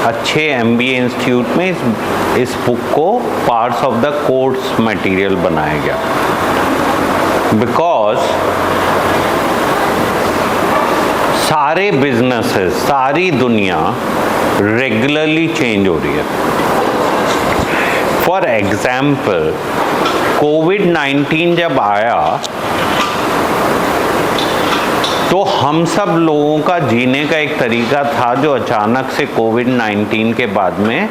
अच्छे MBA institute में इस बुक को parts of the course material बनाया गया, बिकॉज सारे बिजनेसेस, सारी दुनिया रेगुलरली चेंज हो रही है। फॉर एग्जाम्पल, कोविड-19 जब आया तो हम सब लोगों का जीने का एक तरीका था जो अचानक से कोविड-19 के बाद में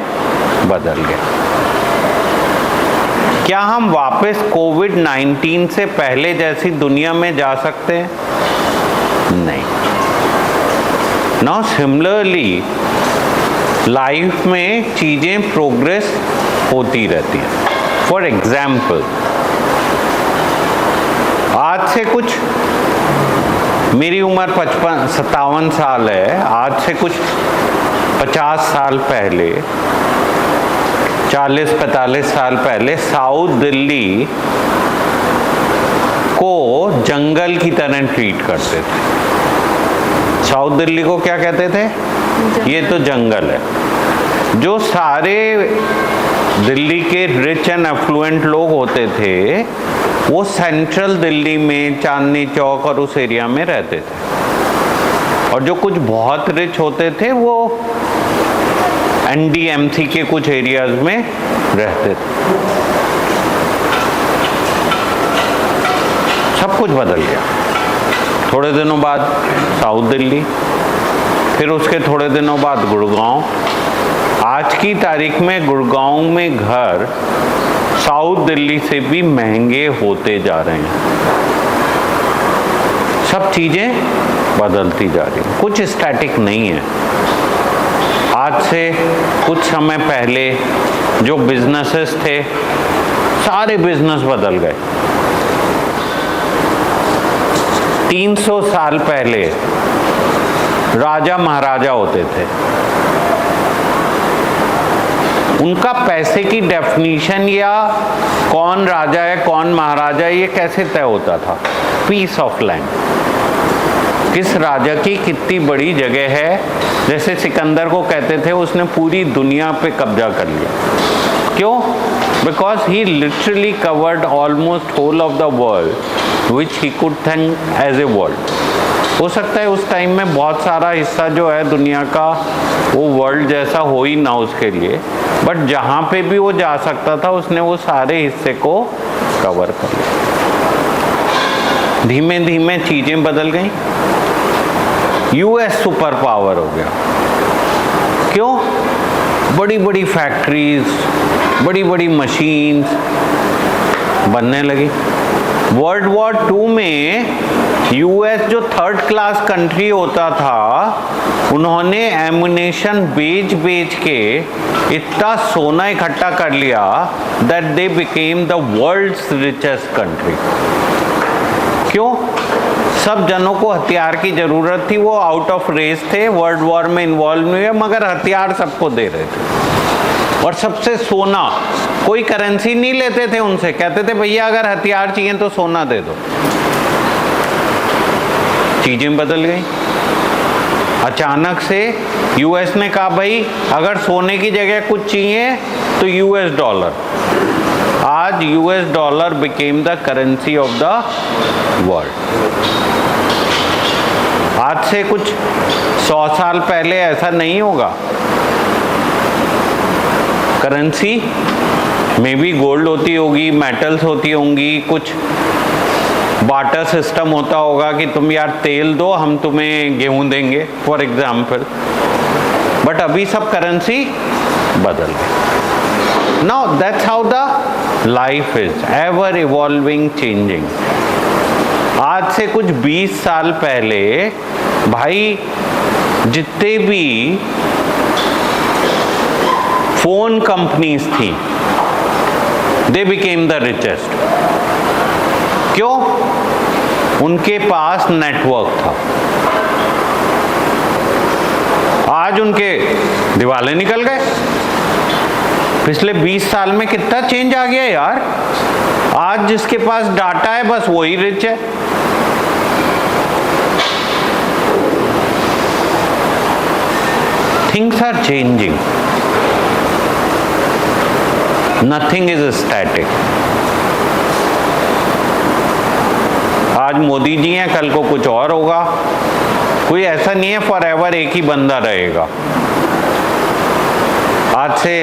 बदल गया। क्या हम वापस कोविड-19 से पहले जैसी दुनिया में जा सकते हैं? नहीं। नाउ सिमिलरली लाइफ में चीज़ें प्रोग्रेस होती रहती हैं। फॉर एग्जाम्पल, आज से कुछ, मेरी उम्र 57 साल है, आज से कुछ 50 साल पहले, 40-45 साल पहले साउथ दिल्ली को जंगल की तरह ट्रीट करते थे। साउथ दिल्ली को क्या कहते थे? ये तो जंगल है। जो सारे दिल्ली के रिच एंड एफ्लुएंट लोग होते थे वो सेंट्रल दिल्ली में चांदनी चौक और उस एरिया में रहते थे, और जो कुछ बहुत रिच होते थे वो NDMC के कुछ एरियाज में रहते थे। सब कुछ बदल गया। थोड़े दिनों बाद साउथ दिल्ली, फिर उसके थोड़े दिनों बाद गुड़गांव। आज की तारीख में गुड़गांव में घर साउथ दिल्ली से भी महंगे होते जा रहे हैं। सब चीज़ें बदलती जा रही हैं, कुछ स्टैटिक नहीं है। आज से कुछ समय पहले जो बिजनेसेस थे, सारे बिजनेस बदल गए। 300 साल पहले राजा महाराजा होते थे, उनका पैसे की डेफिनेशन या कौन राजा है कौन महाराजा है ये कैसे तय होता था? पीस ऑफ लैंड, किस राजा की कितनी बड़ी जगह है। जैसे सिकंदर को कहते थे उसने पूरी दुनिया पे कब्जा कर लिया। क्यों? Because he literally covered almost whole of the world which he could think as a world. हो सकता है उस टाइम में बहुत सारा हिस्सा जो है दुनिया का वो वर्ल्ड जैसा हो ही ना उसके लिए, बट जहाँ पे भी वो जा सकता था उसने वो सारे हिस्से को कवर कर लिया। धीमे धीमे चीज़ें बदल गई। US सुपर पावर हो गया। क्यों? बड़ी बड़ी फैक्ट्रीज, बड़ी बड़ी मशीन्स बनने लगी। वर्ल्ड वॉर 2 में US जो थर्ड क्लास कंट्री होता था, उन्होंने एमुनेशन बेच बेच के इतना सोना इकट्ठा कर लिया that they became the world's richest country. क्यों? सब जनों को हथियार की जरूरत थी, वो आउट ऑफ रेस थे, वर्ल्ड वॉर में इन्वॉल्व नहीं हुए, मगर हथियार सबको दे रहे थे। और सबसे सोना, कोई करेंसी नहीं लेते थे उनसे, कहते थे भैया अगर हथियार चाहिए तो सोना दे दो। चीजें बदल गई। अचानक से US ने कहा भाई अगर सोने की जगह कुछ चाहिए तो US डॉलर। आज US dollar became the currency of the world. आज से कुछ 100 साल पहले ऐसा नहीं होगा। करेंसी में भी गोल्ड होती होगी, मेटल्स होती होंगी, कुछ बाटर सिस्टम होता होगा कि तुम यार तेल दो हम तुम्हें गेहूं देंगे फॉर एग्जाम्पल, बट अभी सब करेंसी बदल गई। Now that's how the life is, ever evolving, changing. आज से कुछ 20 साल पहले भाई जितने भी फोन कंपनीज थी दे बिकेम द रिचेस्ट। क्यों? उनके पास नेटवर्क था। आज उनके दिवाले निकल गए। पिछले 20 साल में कितना चेंज आ गया यार। आज जिसके पास डाटा है बस वही रिच है। things are changing. Nothing is static. आज मोदी जी हैं, कल को कुछ और होगा. कोई ऐसा नहीं है फॉरएवर एक ही बंदा रहेगा. आज से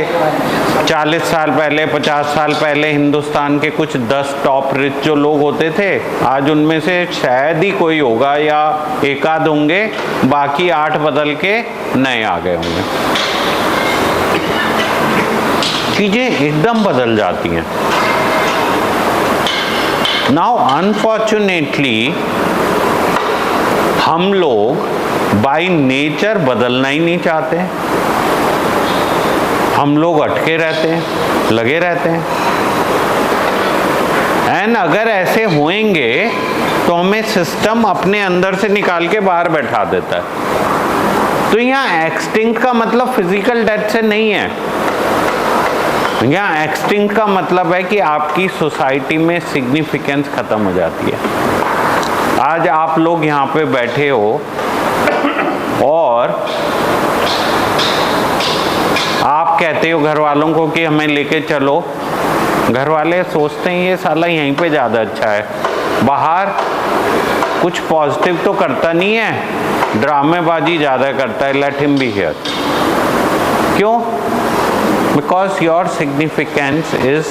40 साल पहले, 50 साल पहले हिंदुस्तान के कुछ 10 टॉप रिच जो लोग होते थे, आज उनमें से शायद ही कोई होगा या एकाध होंगे, बाकी 8 बदल के नए आ गए होंगे. चीजें एकदम बदल जाती हैं. नाउ अनफॉर्चुनेटली हम लोग बाय नेचर बदलना ही नहीं चाहते. हम लोग अटके रहते हैं, लगे रहते हैं. एंड अगर ऐसे होएंगे तो हमें सिस्टम अपने अंदर से निकाल के बाहर बैठा देता है. तो यहाँ एक्सटिंक्ट का मतलब फिजिकल डेथ से नहीं है. यहाँ एक्सटिंक्ट का मतलब है कि आपकी सोसाइटी में सिग्निफिकेंस खत्म हो जाती है. आज आप लोग यहाँ पे बैठे हो और आप कहते हो घर वालों को कि हमें लेके चलो. घर वाले सोचते हैं ये साला यहीं पे ज़्यादा अच्छा है, बाहर कुछ पॉजिटिव तो करता नहीं है, ड्रामेबाजी ज़्यादा करता है, लेट हिम बी हियर. क्यों? Because your significance is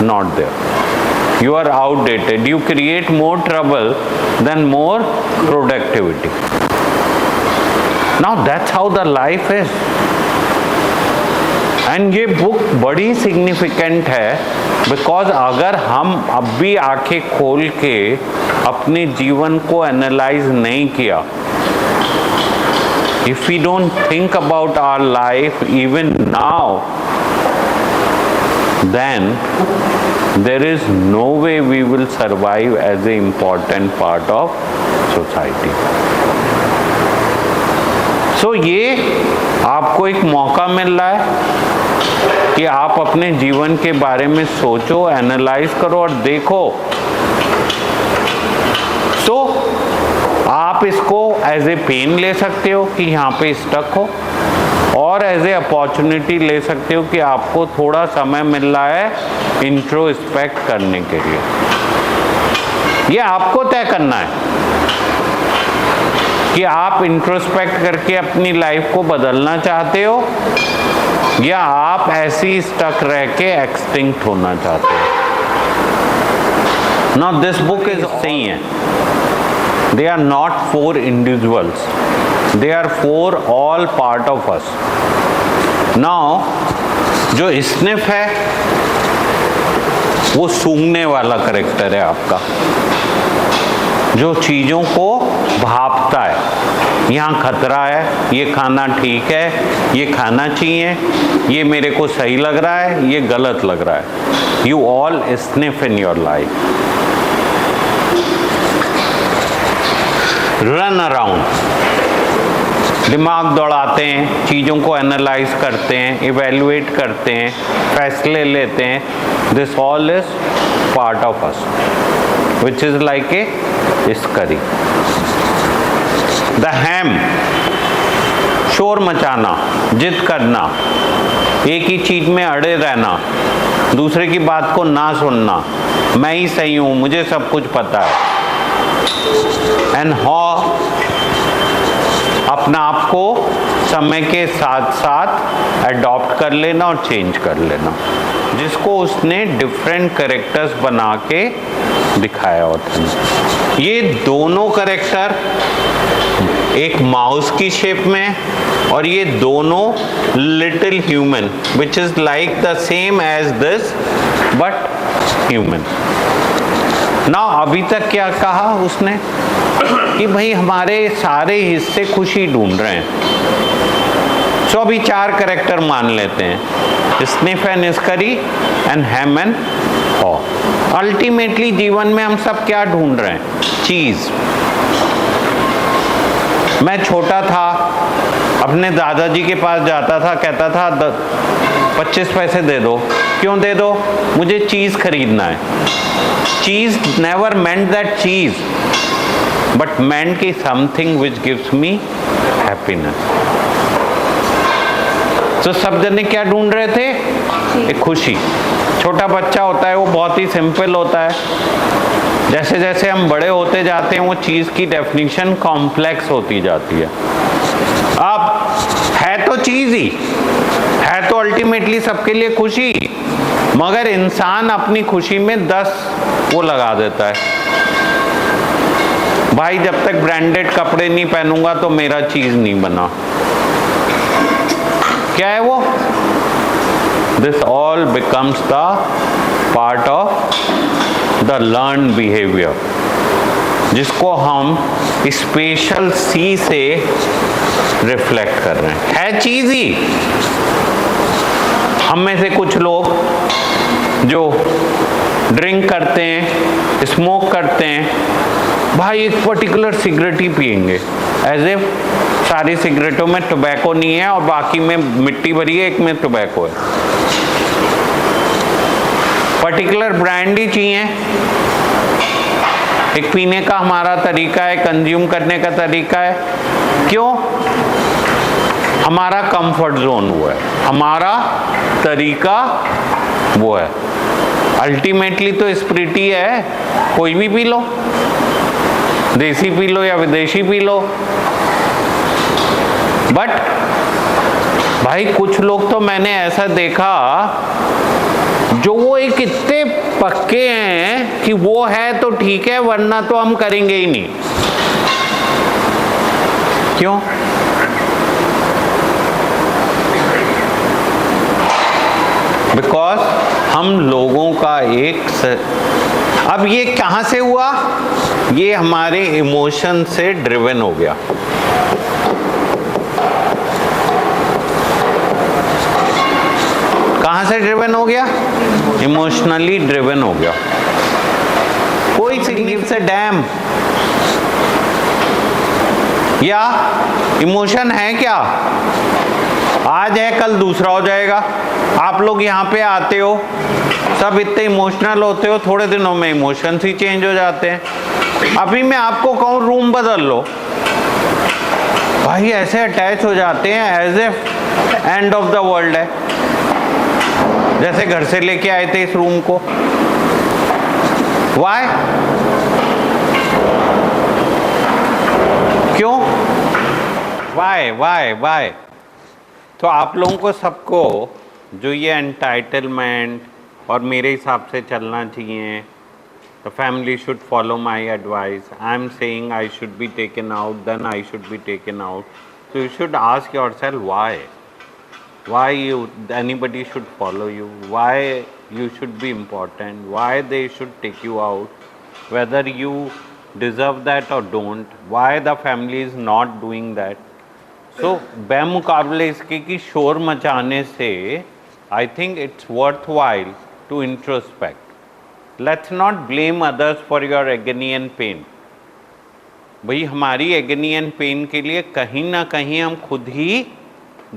not there. You are outdated. You create more trouble than more productivity. Now that's how the life is. And ये बुक बड़ी सिग्निफिकेंट है बिकॉज अगर हम अब भी आंखें खोल के अपने जीवन को एनालाइज नहीं किया, if we don't think about our life even now, then there is no way we will survive as an important part of society. So ये आपको एक मौका मिल रहा है कि आप अपने जीवन के बारे में सोचो, एनालाइज करो और देखो. तो आप इसको एज ए पेन ले सकते हो कि यहाँ पे स्टक हो, और एज ए अपॉर्चुनिटी ले सकते हो कि आपको थोड़ा समय मिल रहा है इंट्रोस्पेक्ट करने के लिए. ये आपको तय करना है कि आप इंट्रोस्पेक्ट करके अपनी लाइफ को बदलना चाहते हो या आप ऐसी स्टक रह के एक्सटिंक्ट होना चाहते हो. नाउ दिस बुक इज सही है. They are not for individuals. They are for all part of us. Now, जो स्निफ है वो सूंघने वाला करेक्टर है आपका, जो चीज़ों को भांपता है. यहाँ खतरा है, ये खाना ठीक है, ये खाना चाहिए, ये मेरे को सही लग रहा है, ये गलत लग रहा है. You all sniff in your life. Run around, दिमाग दौड़ाते हैं, चीज़ों को एनालाइज करते हैं, इवेल्युएट करते हैं, फैसले लेते हैं. This all is part of us which is like a Scurry. The Hem, शोर मचाना, जिद करना, एक ही चीज़ में अड़े रहना, दूसरे की बात को ना सुनना, मैं ही सही हूँ, मुझे सब कुछ पता है. एंड हाउ अपना आप को समय के साथ साथ अडॉप्ट कर लेना और चेंज कर लेना, जिसको उसने डिफरेंट कैरेक्टर्स बना के दिखाया होता है. ये दोनों कैरेक्टर एक माउस की शेप में और ये दोनों little human which is like the same as this but human. ना अभी तक क्या कहा उसने कि भाई हमारे सारे हिस्से खुशी ढूंढ रहे हैं. सो अभी 4 कैरेक्टर मान लेते हैं, Sniff and Scurry and Hem and Haw. Ultimately जीवन में हम सब क्या ढूंढ रहे हैं? चीज. मैं छोटा था, अपने दादाजी के पास जाता था, कहता था 25 पैसे दे दो. क्यों दे दो? मुझे चीज खरीदना है. चीज नेवर मेंट दैट चीज बट मेंट की something which gives me happiness. तो सब जने क्या ढूंढ रहे थे? एक खुशी। छोटा बच्चा होता है वो बहुत ही सिंपल होता है, जैसे जैसे हम बड़े होते जाते हैं वो चीज की डेफिनेशन कॉम्प्लेक्स होती जाती है। अब है तो चीज ही है, तो अल्टीमेटली सबके लिए खुशी, मगर इंसान अपनी खुशी में 10 वो लगा देता है। भाई जब तक ब्रांडेड कपड़े नहीं पहनूंगा तो मेरा चीज नहीं बना। क्या है वो? This all becomes the part of the learn behaviour, जिसको हम स्पेशल सी से रिफ्लेक्ट कर रहे हैं। है चीज ही। हम में से कुछ लोग जो ड्रिंक करते हैं, स्मोक करते हैं, भाई एक पर्टिकुलर सिगरेट ही पिएंगे, एज इफ सारी सिगरेटों में टोबैको नहीं है और बाकी में मिट्टी भरी है, एक में टोबैको है। पर्टिकुलर ब्रांड ही चाहिए। एक पीने का हमारा तरीका है, कंज्यूम करने का तरीका है। क्यों? हमारा कंफर्ट जोन वो है, हमारा तरीका वो है। अल्टीमेटली तो स्प्रिटी है, कोई भी पी लो, देसी पी लो या विदेशी पी लो। बट भाई कुछ लोग तो मैंने ऐसा देखा जो वो एक इतने पक्के हैं कि वो है तो ठीक है, वरना तो हम करेंगे ही नहीं। क्यों? बिकॉज हम लोगों का अब ये कहां से हुआ? ये हमारे इमोशन से ड्रिवन हो गया। कहां से ड्रिवन हो गया? इमोशनली ड्रिवन हो गया। कोई सिग्निफिकेंट से डैम या इमोशन है क्या? आज है कल दूसरा हो जाएगा। आप लोग यहाँ पे आते हो, सब इतने इमोशनल होते हो, थोड़े दिनों में इमोशंस ही चेंज हो जाते हैं। अभी मैं आपको कहूँ रूम बदल लो, भाई ऐसे अटैच हो जाते हैं as if end of the world है, जैसे घर से लेके आए थे इस रूम को। व्हाई? क्यों? व्हाई? तो आप लोगों को सबको जो ये एंटाइटलमेंट और मेरे हिसाब से चलना चाहिए, the family should follow my advice, I am saying I should be taken out, then I should be taken out. So you should ask yourself why anybody should follow you, why you should be important, why they should take you out, whether you deserve that or don't, why the family is not doing that. So बेमुकाबले इसके कि शोर मचाने से I think it's worthwhile to introspect. Let's not blame others for your agony and pain. भाई हमारी agony and pain के लिए कहीं ना कहीं हम खुद ही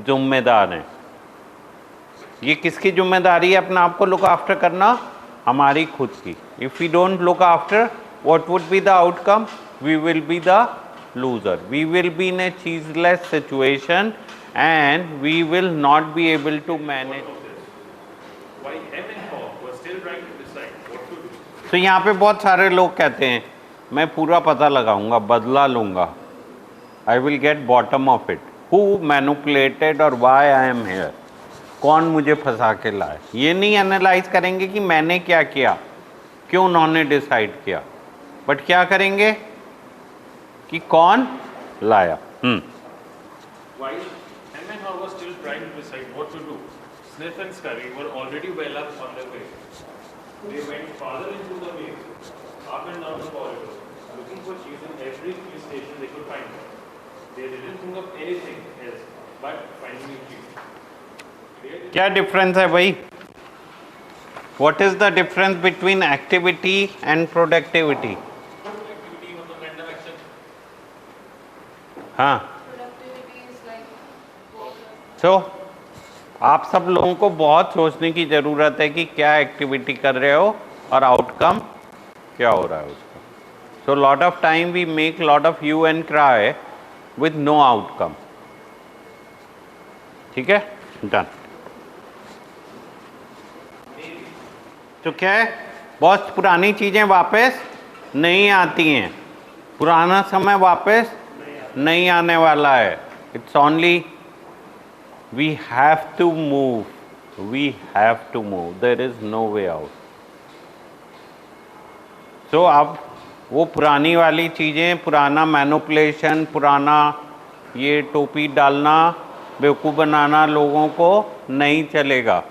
जिम्मेदार हैं। ये किसकी जिम्मेदारी है अपना आप को look after करना? हमारी खुद की। If we don't look after, what would be the outcome? We will be the loser. We will be in a cheeseless situation and we will not be able to manage. Why hem and haw was still trying to decide what to do. तो यहाँ पे बहुत सारे लोग कहते हैं मैं पूरा पता लगाऊंगा, बदला लूंगा, I will get bottom of it. Who manipulated or why I am here? कौन मुझे फंसा के लाए? ये नहीं एनालाइज करेंगे कि मैंने क्या किया, क्यों उन्होंने डिसाइड किया, बट क्या करेंगे कि कौन लाया। While hem and haw was still trying to decide what to do, Sniff and Scurry were already well up on their way. They went farther into the maze, up and down the corridor, looking for cheese in every police station they could find. They didn't think of anything else but finding cheese. क्या difference है भाई? What is the difference between activity and productivity? Activity मतलब random action. हाँ, तो आप सब लोगों को बहुत सोचने की ज़रूरत है कि क्या एक्टिविटी कर रहे हो और आउटकम क्या हो रहा है उसका। So lot of time we make lot of hue and cry with no outcome. ठीक है, डन। तो क्या है, बहुत पुरानी चीजें वापस नहीं आती हैं, पुराना समय वापस नहीं आने वाला है। It's only we have to move, we have to move, there is no way out. तो अब वो पुरानी वाली चीजें, पुराना मैनिपुलेशन, पुराना ये टोपी डालना, बेवकूफ़ बनाना लोगों को नहीं चलेगा।